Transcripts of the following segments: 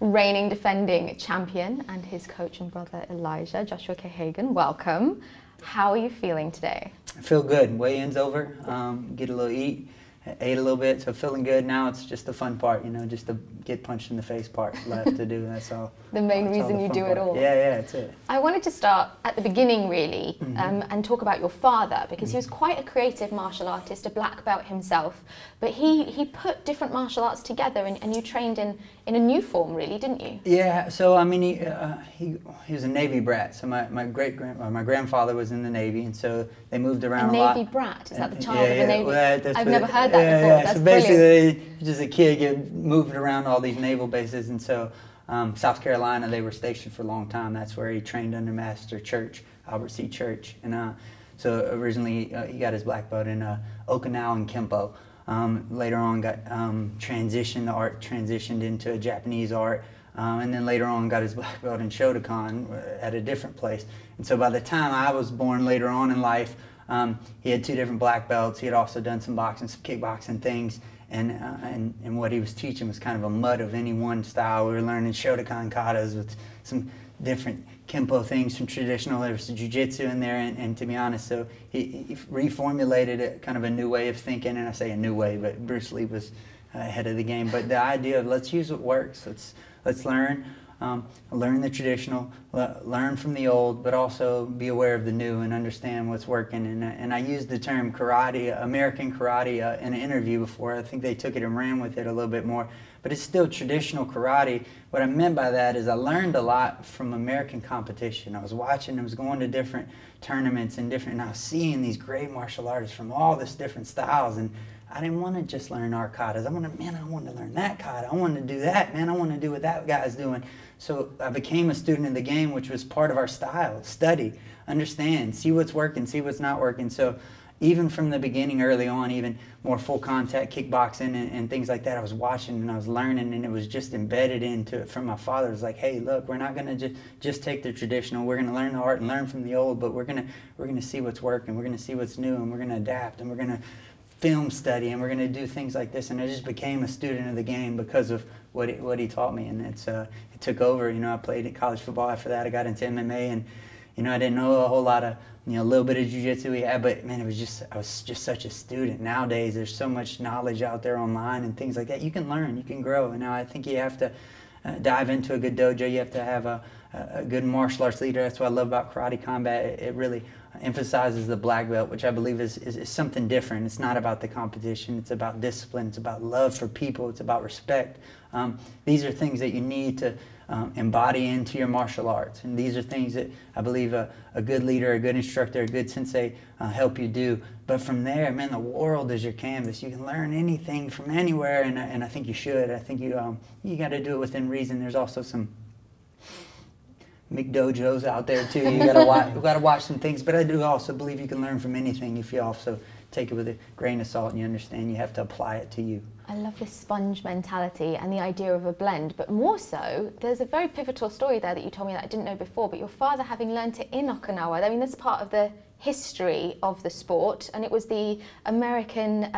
reigning defending champion, and his coach and brother Elijah, Joshua K. Hagan. Welcome. How are you feeling today? I feel good. Weigh-in's over. Get a little eat. Ate a little bit, so feeling good. Now it's just the fun part, you know, just the get punched in the face part left to do. That's all. The main reason you do it all. Yeah, that's it. I wanted to start at the beginning, really, and talk about your father, because he was quite a creative martial artist, a black belt himself, but he put different martial arts together, and you trained in a new form, really, didn't you? Yeah, so I mean, he was a Navy brat. So my grandfather was in the Navy, and so they moved around a lot. A Navy brat? Is that the child of a Navy? Well, I've never heard that before. That's so brilliant. basically, just a kid get moved around all these naval bases, and so South Carolina, they were stationed for a long time. That's where he trained under Master Church, Albert C. Church, and so originally he got his black belt in Okinawan Kempo. Later on got transitioned, the art transitioned into a Japanese art, and then later on got his black belt in Shotokan at a different place. And so by the time I was born later on in life, he had 2 different black belts. He had also done some boxing, some kickboxing things, and what he was teaching was kind of a mud of any one style. We were learning Shotokan katas with some different Kempo things from traditional. There was jiu-jitsu in there, and to be honest, so he reformulated it, kind of a new way of thinking, and I say a new way, but Bruce Lee was ahead of the game. But the idea of let's use what works, let's learn. Learn the traditional, learn from the old, but also be aware of the new and understand what's working. And I used the term karate, American karate, in an interview before. I think they took it and ran with it a little bit more. But it's still traditional karate. What I meant by that is I learned a lot from American competition. I was watching, I was going to different tournaments and I was seeing these great martial artists from all this different styles. And I didn't want to just learn our katas. I wanted to learn that kata. I wanted to do that, man. I want to do what that guy's doing. So I became a student of the game, which was part of our style. Study, understand, see what's working, see what's not working. So even from the beginning, early on, even more full contact kickboxing and things like that, I was watching and I was learning, and it was just embedded into it from my father. It was like, hey, look, we're not going to just take the traditional. We're going to learn the art and learn from the old, but we're going to see what's working. We're going to see what's new, and we're going to adapt, and we're going to film study, and we're going to do things like this. And I just became a student of the game because of what he taught me, and it took over. You know, I played college football after that. I got into MMA, and you know, I didn't know a whole lot of, you know, a little bit of jiu-jitsu we had, but man, I was just such a student. Nowadays, there's so much knowledge out there online and things like that. You can learn, you can grow. And now I think you have to dive into a good dojo. You have to have a good martial arts leader. That's what I love about Karate Combat. It really emphasizes the black belt, which I believe is something different. It's not about the competition. It's about discipline. It's about love for people. It's about respect. These are things that you need to embody into your martial arts. And these are things that I believe a good leader, a good instructor, a good sensei help you do. But from there, man, the world is your canvas. You can learn anything from anywhere, and I think you should. I think you got to do it within reason. There's also some McDojos out there too. You got to watch some things. But I do also believe you can learn from anything if you also take it with a grain of salt and you understand you have to apply it to you. I love this sponge mentality and the idea of a blend, but more so, there's a very pivotal story there that you told me that I didn't know before, but your father having learned it in Okinawa. I mean, that's part of the history of the sport, and it was the American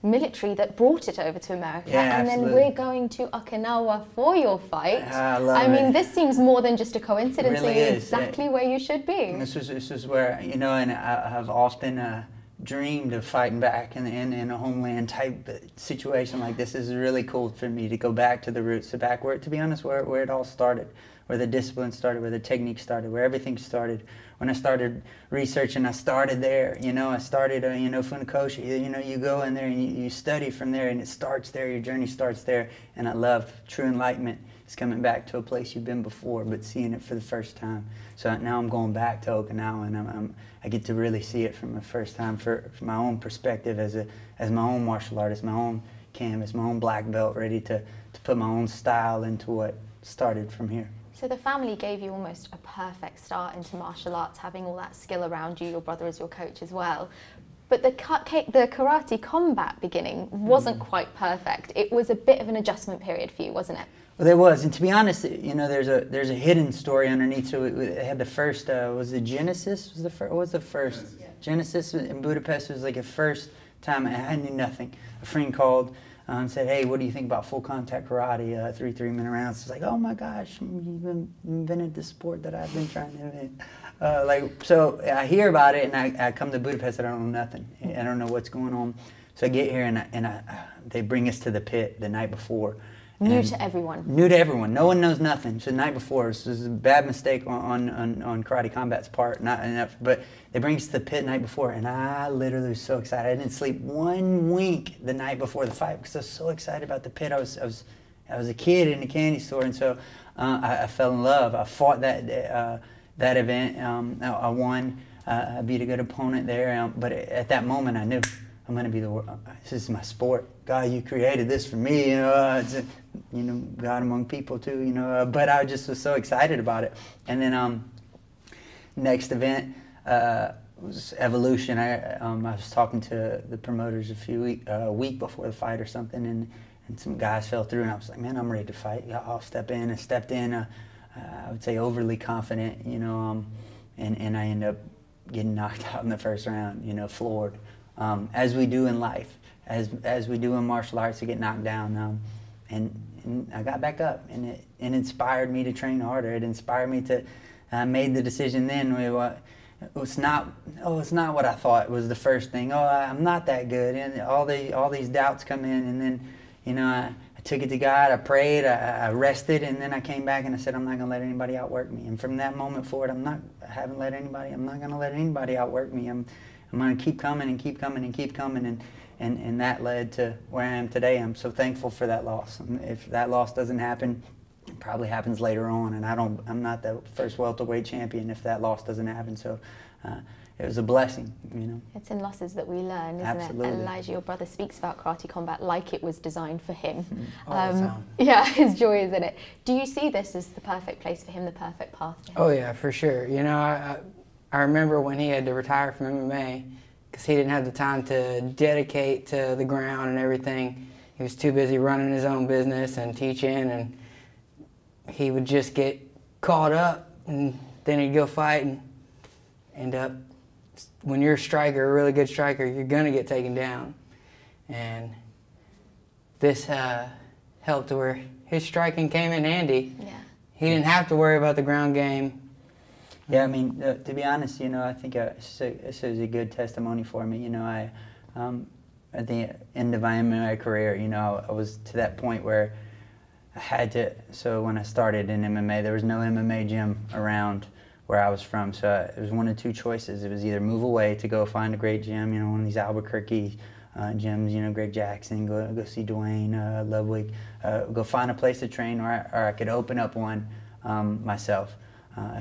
military that brought it over to America, yeah, and absolutely. then we're going to Okinawa for your fight. I mean, this seems more than just a coincidence. It really You're is. exactly where you should be. And this is where, you know, and I have often dreamed of fighting back in a homeland type situation like this. Is really cool for me to go back to the roots, to be honest, where it all started, where the discipline started, where the technique started, where everything started. When I started researching, I started there. You know, I started, you know, Funakoshi. You know, you go in there and you study from there, and it starts there. Your journey starts there. And I love true enlightenment. It's coming back to a place you've been before, but seeing it for the first time. So now I'm going back to Okinawa, and I get to really see it from the first time, from my own perspective as my own martial artist, my own canvas, my own black belt, ready to put my own style into what started from here. So the family gave you almost a perfect start into martial arts, having all that skill around you, your brother as your coach as well. But the Karate Combat beginning wasn't quite perfect. It was a bit of an adjustment period for you, wasn't it? Well, there was, and to be honest, you know, there's a hidden story underneath. So it had the first, was it Genesis? What was the first? Yeah. Genesis in Budapest was like a first time. I knew nothing. A friend called said, hey, what do you think about full contact karate, 3 3-minute rounds? It's like, oh my gosh, you've invented the sport that I've been trying to invent. So I hear about it, and I come to Budapest, and I don't know nothing. I don't know what's going on. So I get here, and they bring us to the pit the night before. New to everyone. New to everyone. No one knows nothing. So the night before, this was a bad mistake on Karate Combat's part. Not enough, but they bring us to the pit the night before, and I literally was so excited. I didn't sleep one wink the night before the fight because I was so excited about the pit. I was a kid in a candy store, and so I fell in love. I fought that event. I won. I beat a good opponent there. But at that moment, I knew I'm going to be this is my sport. God, you created this for me, God among people too, but I just was so excited about it. And then next event was Evolution. I was talking to the promoters a week before the fight or something, and some guys fell through, and I was like, man, I'm ready to fight. Yeah, I'll step in. And stepped in, I would say overly confident, and I ended up getting knocked out in the first round, floored. As we do in life, as we do in martial arts, to get knocked down, and I got back up, and it inspired me to train harder. It inspired me to. I made the decision then. It's not what I thought was the first thing. Oh, I'm not that good, and all these doubts come in, and then I took it to God. I prayed. I rested, and then I came back and I said, I'm not going to let anybody outwork me. And from that moment forward, I'm not going to let anybody outwork me. I'm going to keep coming and keep coming and keep coming, and that led to where I am today. I'm so thankful for that loss. And if that loss doesn't happen, it probably happens later on, and I'm not the first welterweight champion if that loss doesn't happen. So it was a blessing, It's in losses that we learn, isn't Absolutely. it? And Elijah, your brother, speaks about Karate Combat like it was designed for him. All the time. Yeah, his joy is in it. Do you see this as the perfect place for him, the perfect path to him? Oh yeah, for sure. I remember when he had to retire from MMA because he didn't have the time to dedicate to the ground and everything. He was too busy running his own business and teaching, and he would just get caught up, and then he'd go fight and end up, when you're a striker, a really good striker, you're going to get taken down. And this helped to where his striking came in handy. Yeah. He didn't have to worry about the ground game. Yeah, I mean, to be honest, I think this is a good testimony for me. At the end of my MMA career, I was to that point where I had to. So when I started in MMA, there was no MMA gym around where I was from. So it was one of two choices. It was either move away to go find a great gym, one of these Albuquerque gyms, Greg Jackson, go see Dwayne Ludwig, go find a place to train, or I could open up one myself.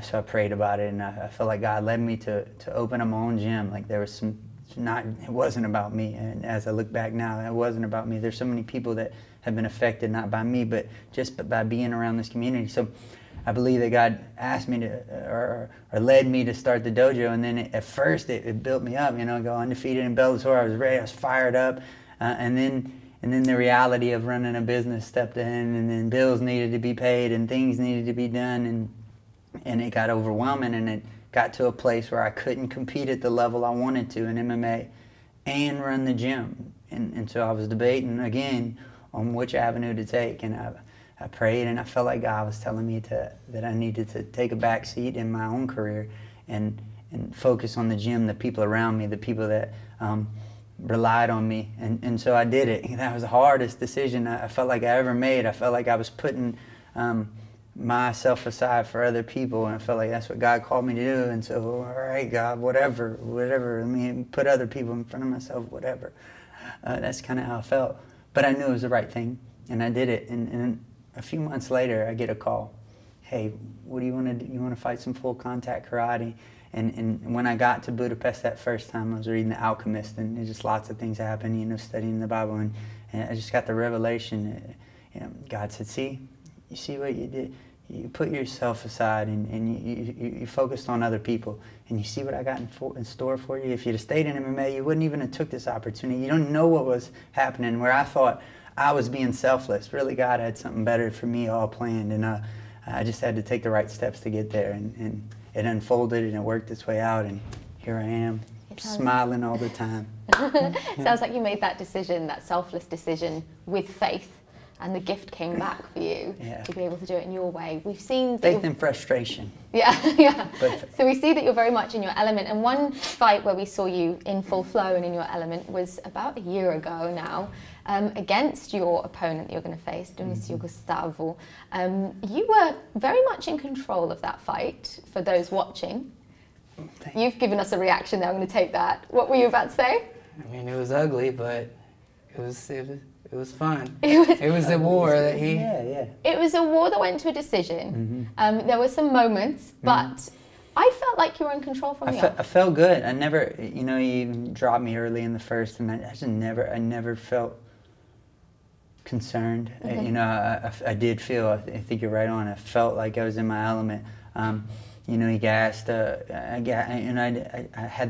So I prayed about it, and I felt like God led me to open up my own gym. Like there was it wasn't about me. And as I look back now, it wasn't about me. There's so many people that have been affected, not by me, but just by being around this community. So I believe that God asked me to, or led me to start the dojo, and then at first it built me up. Go undefeated in Bellator. I was ready. I was fired up, and then the reality of running a business stepped in, and then bills needed to be paid, and things needed to be done, and it got overwhelming, and it got to a place where I couldn't compete at the level I wanted to in MMA and run the gym, and so I was debating again on which avenue to take, and I prayed, and I felt like God was telling me that I needed to take a back seat in my own career and focus on the gym, the people around me, the people that relied on me. And so I did it. That was the hardest decision I felt like I ever made. I felt like I was putting myself aside for other people, and I felt like that's what God called me to do. And so, all right, God, whatever, let me put other people in front of myself, whatever. That's kind of how I felt. But I knew it was the right thing, and I did it. And a few months later, I get a call. Hey, what do you want to do? You want to fight some full contact karate? And when I got to Budapest that first time, I was reading The Alchemist, and there's just lots of things happened, studying the Bible, and I just got the revelation. God said, see, you see what you did? You put yourself aside, and you focused on other people, and you see what I got in store for you? If you'd have stayed in MMA, you wouldn't even have took this opportunity. You don't know what was happening, where I thought I was being selfless. Really, God had something better for me all planned, and I just had to take the right steps to get there, and it unfolded, and it worked its way out, and here I am. smiling all the time. Sounds like you made that decision, that selfless decision, with faith, and the gift came back for you to be able to do it in your way. We've seen faith and frustration. Yeah, yeah. So we see that you're very much in your element. And one fight where we saw you in full flow and in your element was about a year ago now, against your opponent that you're going to face, Dionisio Gustavo. You were very much in control of that fight. For those watching, you've given us a reaction there. I'm going to take that. What were you about to say? I mean, it was ugly, but it was fun. It was a war that he... Yeah. It was a war that went to a decision. There were some moments, but I felt like you were in control from the off. I felt good. I never, you know, you even dropped me early in the first, and I never felt concerned. You know, I did feel, I think you're right on, I felt like I was in my element. You know, he gassed. I had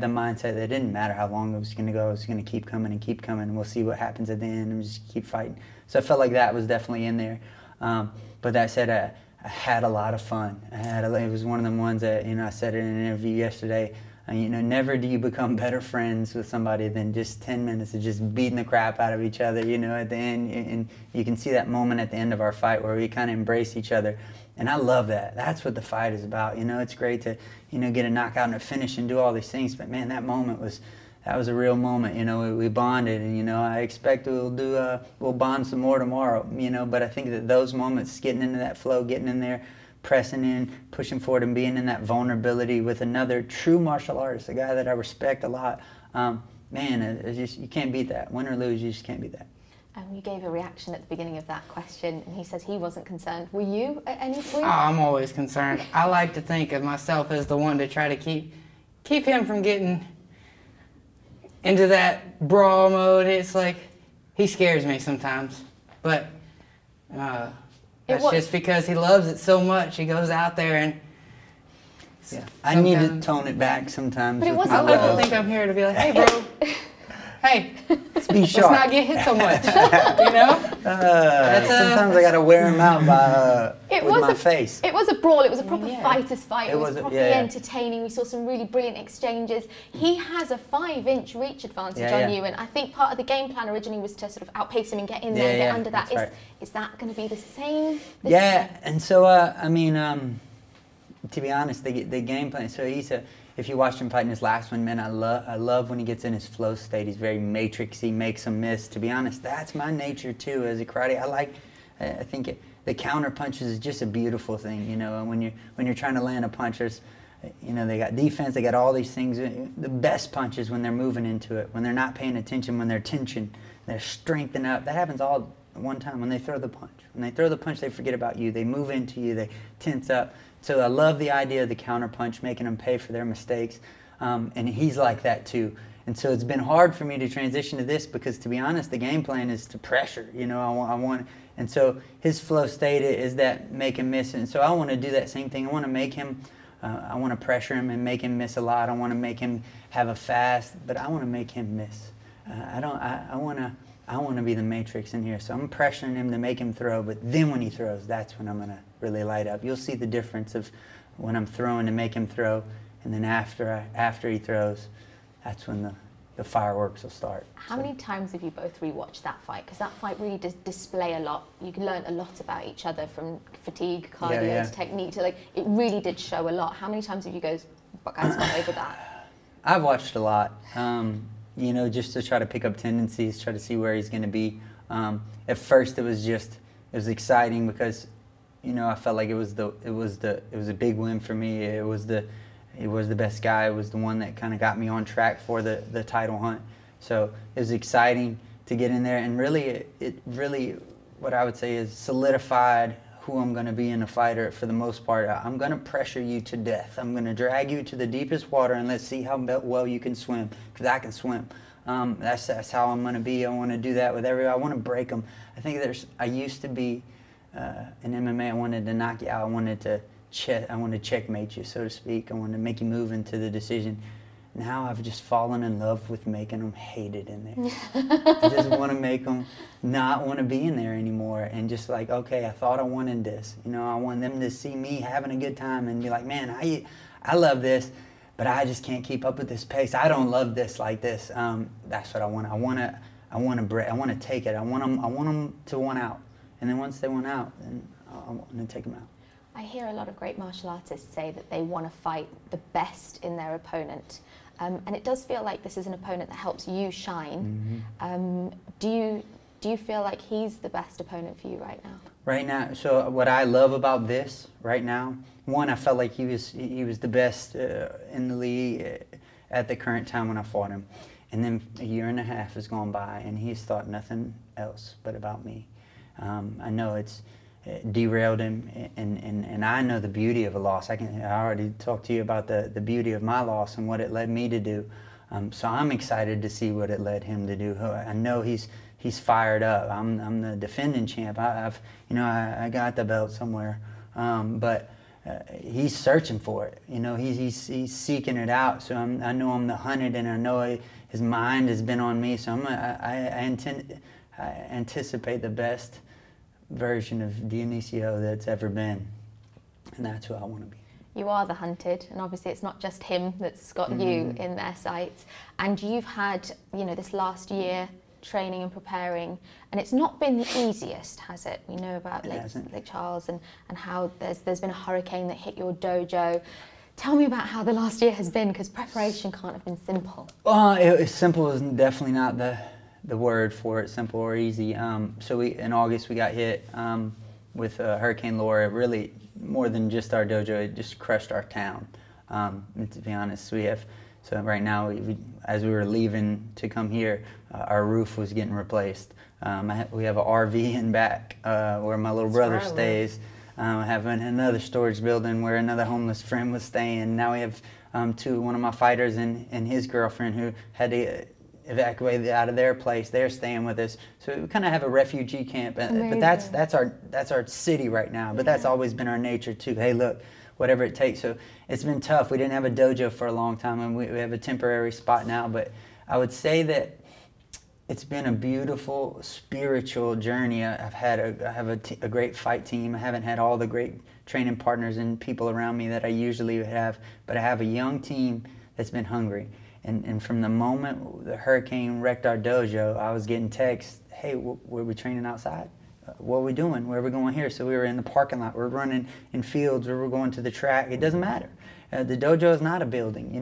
the mindset that it didn't matter how long it was going to go. I was going to keep coming and keep coming. We'll see what happens at the end, and just keep fighting. So I felt like that was definitely in there. But that said, I had a lot of fun. It was one of them ones that, you know, I said in an interview yesterday. You know, never do you become better friends with somebody than just 10 minutes of just beating the crap out of each other. You know, at the end, and you can see that moment at the end of our fight where we kind of embrace each other. And I love that. That's what the fight is about. You know, it's great to, you know, get a knockout and a finish and do all these things. But man, that was a real moment. You know, we bonded, and you know, I expect we'll bond some more tomorrow. You know, but I think that those moments, getting into that flow, getting in there, pressing in, pushing forward, and being in that vulnerability with another true martial artist, a guy that I respect a lot. Man, it's just, you can't beat that. Win or lose, you just can't beat that. You gave a reaction at the beginning of that question, and he says he wasn't concerned. Were you at any point? Oh, I'm always concerned. I like to think of myself as the one to try to keep him from getting into that brawl mode. It's like, he scares me sometimes, but that's just because he loves it so much. He goes out there and... Yeah, I need to tone it back sometimes. But it wasn't I like to think I'm here to be like, hey, bro. Hey, let's be sharp. Let's not get hit so much, you know? Sometimes I got to wear him out with my face. It was a brawl. It was a proper fighter's fight. It was properly yeah. entertaining. We saw some really brilliant exchanges. He has a 5-inch reach advantage on you, and I think part of the game plan originally was to sort of outpace him and get in there and get under that. Right. Is that going to be the same? And so, I mean, to be honest, the game plan, so if you watched him fight in his last one, man, I love when he gets in his flow state. He's very matrixy, makes him miss. To be honest, that's my nature too as a karate. I think the counter punches is just a beautiful thing, you know. And when you're trying to land a punch, you know, they got defense, they got all these things. The best punches when they're moving into it, when they're not paying attention, when they're tension, they're strengthening up. That happens all at one time when they throw the punch. When they throw the punch, they forget about you. They move into you. They tense up. So I love the idea of the counter punch, making them pay for their mistakes. And he's like that too. And so it's been hard for me to transition to this because, to be honest, the game plan is to pressure. You know, I want, and so his flow state is that make him miss. And so I want to do that same thing. I want to make him, I want to pressure him and make him miss a lot. I want to make him have a fast, but I want to make him miss. I want to be the matrix in here. So I'm pressuring him to make him throw, but then when he throws, that's when I'm going to really light up. You'll see the difference of when I'm throwing to make him throw, and then after he throws, that's when the fireworks will start. How many times have you both rewatched that fight? Because that fight really does display a lot. You learned a lot about each other, from fatigue, cardio, technique, to it really did show a lot. How many times have you guys gone over that? I've watched a lot. You know, just to try to pick up tendencies, try to see where he's going to be. At first, it was exciting because, you know, I felt like it was a big win for me. It was the best guy. It was the one that kind of got me on track for the title hunt. So it was exciting to get in there, and really, it really, what I would say is solidified who I'm going to be in a fighter for the most part. I'm going to pressure you to death. I'm going to drag you to the deepest water, and let's see how well you can swim, because I can swim. That's how I'm going to be. I want to do that with everybody. I want to break them. I think I used to be in MMA. I wanted to knock you out. I wanted to checkmate you, so to speak. I wanted to make you move into the decision. Now I've just fallen in love with making them hate it in there. I just want to make them not want to be in there anymore, and just like, okay, I thought I wanted this. You know, I want them to see me having a good time and be like, man, I love this. but I just can't keep up with this pace. I don't love this like this. That's what I want. I want to take it. I want them to want out, and then once they want out, then I want to take them out. I hear a lot of great martial artists say that they want to fight the best in their opponent, and it does feel like this is an opponent that helps you shine. Do you feel like he's the best opponent for you right now? Right now, so what I love about this right now, one, I felt like he was the best in the league at the current time when I fought him, and then a year and a half has gone by, and he's thought nothing else but about me. I know it's derailed him, and I know the beauty of a loss. I already talked to you about the beauty of my loss and what it led me to do. So I'm excited to see what it led him to do. I know he's fired up. I'm the defending champ. I got the belt somewhere, but he's searching for it. He's seeking it out. So I know I'm the hunted, and I know his mind has been on me. So I anticipate the best version of Dionisio that's ever been, and that's who I want to be. You are the hunted, and obviously it's not just him that's got you in their sights. And you've had, this last year training and preparing, and it's not been the easiest, has it? We know about Lake Charles and how there's been a hurricane that hit your dojo. Tell me about how the last year has been, because preparation can't have been simple. Simple is definitely not the word for it, simple or easy. So in August we got hit with Hurricane Laura. Really, more than just our dojo, it just crushed our town. And to be honest, so right now, as we were leaving to come here, our roof was getting replaced. We have an RV in back where my little brother stays. I have another storage building where another homeless friend was staying. Now we have one of my fighters and his girlfriend who had to evacuate out of their place. They're staying with us, so we kind of have a refugee camp. But that's our city right now. But that's always been our nature too. Hey, look, whatever it takes. So it's been tough. We didn't have a dojo for a long time, and we have a temporary spot now. But I would say that it's been a beautiful spiritual journey. I have a great fight team. I haven't had all the great training partners and people around me that I usually would have, but I have a young team that's been hungry. And from the moment the hurricane wrecked our dojo, I was getting texts, hey, were we training outside? What are we doing? Where are we going here? So we were in the parking lot. We're running in fields. We're going to the track. It doesn't matter. The dojo is not a building.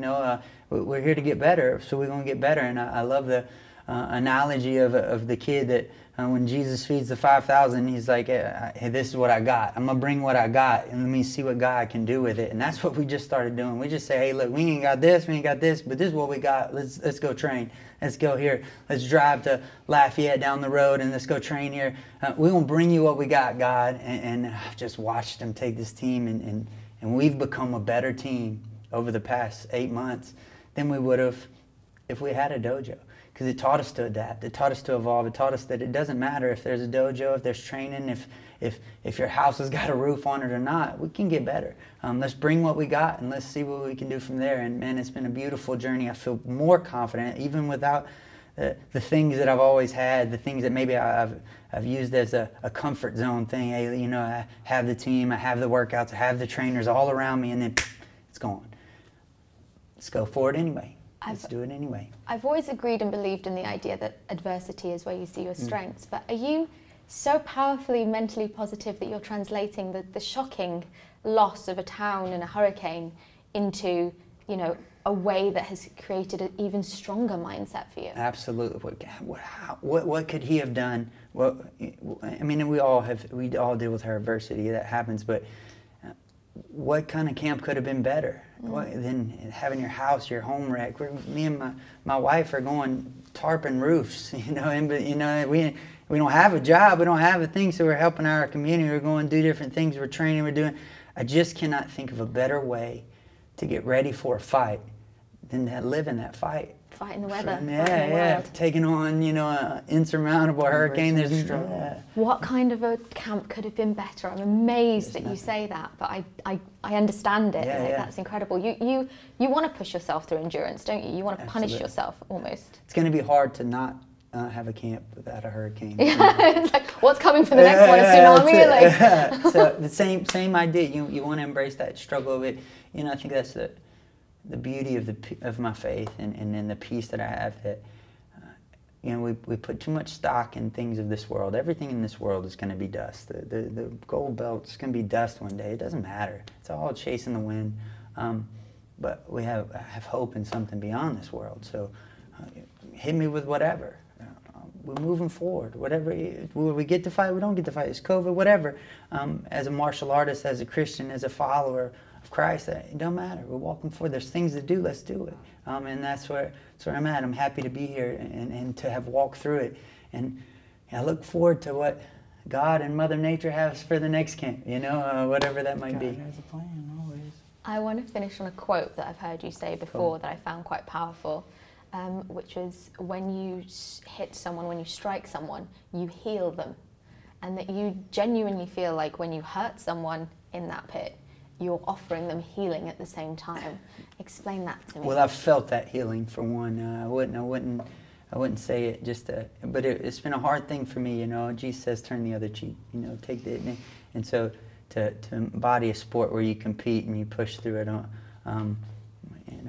We're here to get better, so we're going to get better. And I love the analogy of the kid that when Jesus feeds the 5,000, he's like, hey, this is what I got. I'm going to bring what I got, and let me see what God can do with it. And that's what we just started doing. We just say, hey, look, we ain't got this, but this is what we got. Let's go train. Let's go here. Let's drive to Lafayette down the road, and let's go train here. We're going to bring you what we got, God. And I've just watched them take this team, and we've become a better team over the past 8 months than we would have if we had a dojo. Because it taught us to adapt, it taught us to evolve, it taught us that it doesn't matter if there's a dojo, if there's training, if your house has got a roof on it or not, we can get better. Let's bring what we got and let's see what we can do from there. And man, it's been a beautiful journey. I feel more confident, even without the things that I've always had, the things that maybe I've used as a comfort zone thing. Hey, I have the team, I have the workouts, I have the trainers all around me, and then it's gone. Let's go for it anyway. Let's do it anyway. I've always agreed and believed in the idea that adversity is where you see your strengths, but are you so powerfully mentally positive that you're translating the shocking loss of a town in a hurricane into, a way that has created an even stronger mindset for you? Absolutely. What could he have done? Well, I mean, we all deal with our adversity that happens, but what kind of camp could have been better than having your house, your home wrecked? Me and my wife are going tarping roofs, and we don't have a job, we don't have a thing, so we're helping our community. We're going to do different things. We're training. We're doing. I just cannot think of a better way to get ready for a fight than to live in that fight. Fighting the weather. Taking on, an insurmountable hurricane. What kind of a camp could have been better? I'm amazed that you say that, but I understand it. That's incredible. You want to push yourself through endurance, don't you? You want to punish yourself almost. It's going to be hard to not have a camp without a hurricane. It's like, what's coming for the next one? A tsunami? So the same idea. You want to embrace that struggle of it. I think that's the beauty of my faith and then the peace that I have that, you know, we put too much stock in things of this world. Everything in this world is going to be dust. The gold belt's going to be dust one day. It doesn't matter. It's all chasing the wind. But we have hope in something beyond this world. So hit me with whatever. We're moving forward. Whatever, will we get to fight? We don't get to fight. It's COVID, whatever. As a martial artist, as a Christian, as a follower of Christ, it don't matter. We're walking forward. There's things to do. Let's do it. And that's where I'm at. I'm happy to be here and to have walked through it. And I look forward to what God and Mother Nature has for the next camp. You know, whatever that might be. God has a plan always. I want to finish on a quote that I've heard you say before that I found quite powerful. Which was, when you hit someone, when you strike someone, you heal them. And that you genuinely feel like when you hurt someone in that pit, you're offering them healing at the same time. Explain that to me. Well, I've felt that healing, for one. I wouldn't say it just but it's been a hard thing for me, you know. Jesus says turn the other cheek, you know, take the, and so to embody a sport where you compete and you push through it,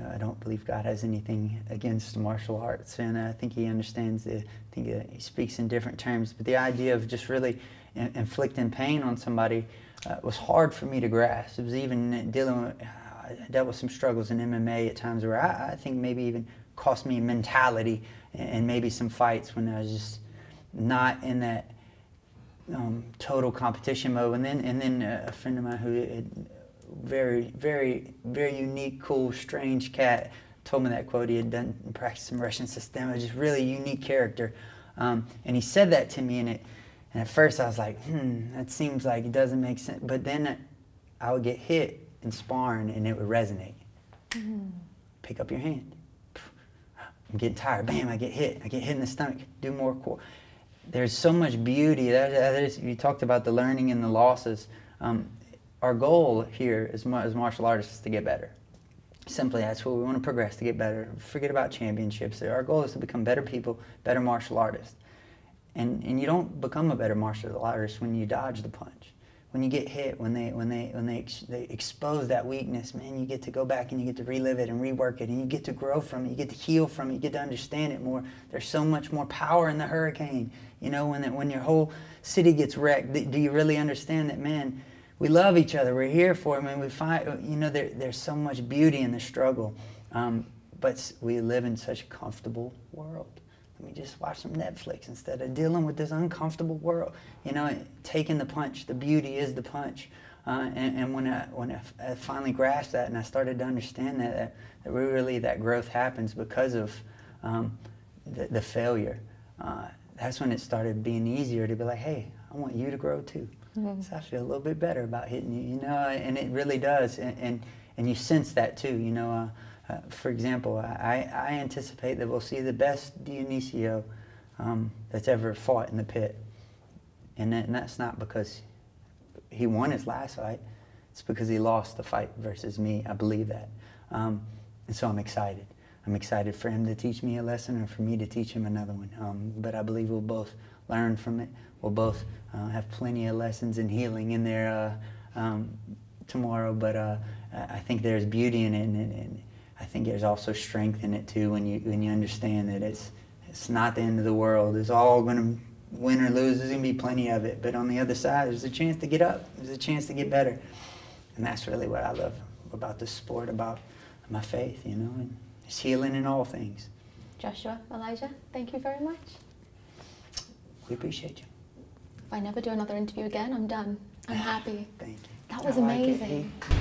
I don't believe God has anything against martial arts, and I think He understands. I think He speaks in different terms. But the idea of just really inflicting pain on somebody was hard for me to grasp. It was even dealing with. I dealt with some struggles in MMA at times where I think maybe even cost me mentality and maybe some fights when I was just not in that total competition mode. And then a friend of mine who had very, very, very unique, cool, strange cat told me that quote. He had done practice some Russian system, just really unique character, and he said that to me, and at first I was like, that seems like it doesn't make sense. But then I would get hit in sparring, and it would resonate. Pick up your hand. I'm getting tired. Bam! I get hit. I get hit in the stomach. Do more core. There's so much beauty. You talked about the learning and the losses. Our goal here as martial artists is to get better. Simply, that's what we want to progress, to get better. Forget about championships. Our goal is to become better people, better martial artists. And you don't become a better martial artist when you dodge the punch. When you get hit, when they expose that weakness, man, you get to go back and you get to relive it and rework it, and you get to grow from it, you get to heal from it, you get to understand it more. There's so much more power in the hurricane. You know, when your whole city gets wrecked, do you really understand that, man, we love each other. We're here for them, and we find, you know, there's so much beauty in the struggle. But we live in such a comfortable world. Let me just watch some Netflix instead of dealing with this uncomfortable world. You know, taking the punch. The beauty is the punch. And when I finally grasped that, and I started to understand that really that growth happens because of the failure. That's when it started being easier to be like, hey, I want you to grow too. So I feel a little bit better about hitting you, you know, and it really does, and you sense that too, you know. For example, I anticipate that we'll see the best Dionisio that's ever fought in the pit, and that's not because he won his last fight. It's because he lost the fight versus me. I believe that, and so I'm excited. I'm excited for him to teach me a lesson and for me to teach him another one. But I believe we'll both learn from it. We'll both have plenty of lessons in healing in there tomorrow. But I think there's beauty in it, and I think there's also strength in it too when you understand that it's not the end of the world. It's all going to win or lose. There's going to be plenty of it. But on the other side, there's a chance to get up. There's a chance to get better. And that's really what I love about this sport, about my faith, you know. And it's healing in all things. Joshua, Elijah, thank you very much. We appreciate you. If I never do another interview again, I'm done. I'm happy. Thank you. That was I like it. amazing. Hey.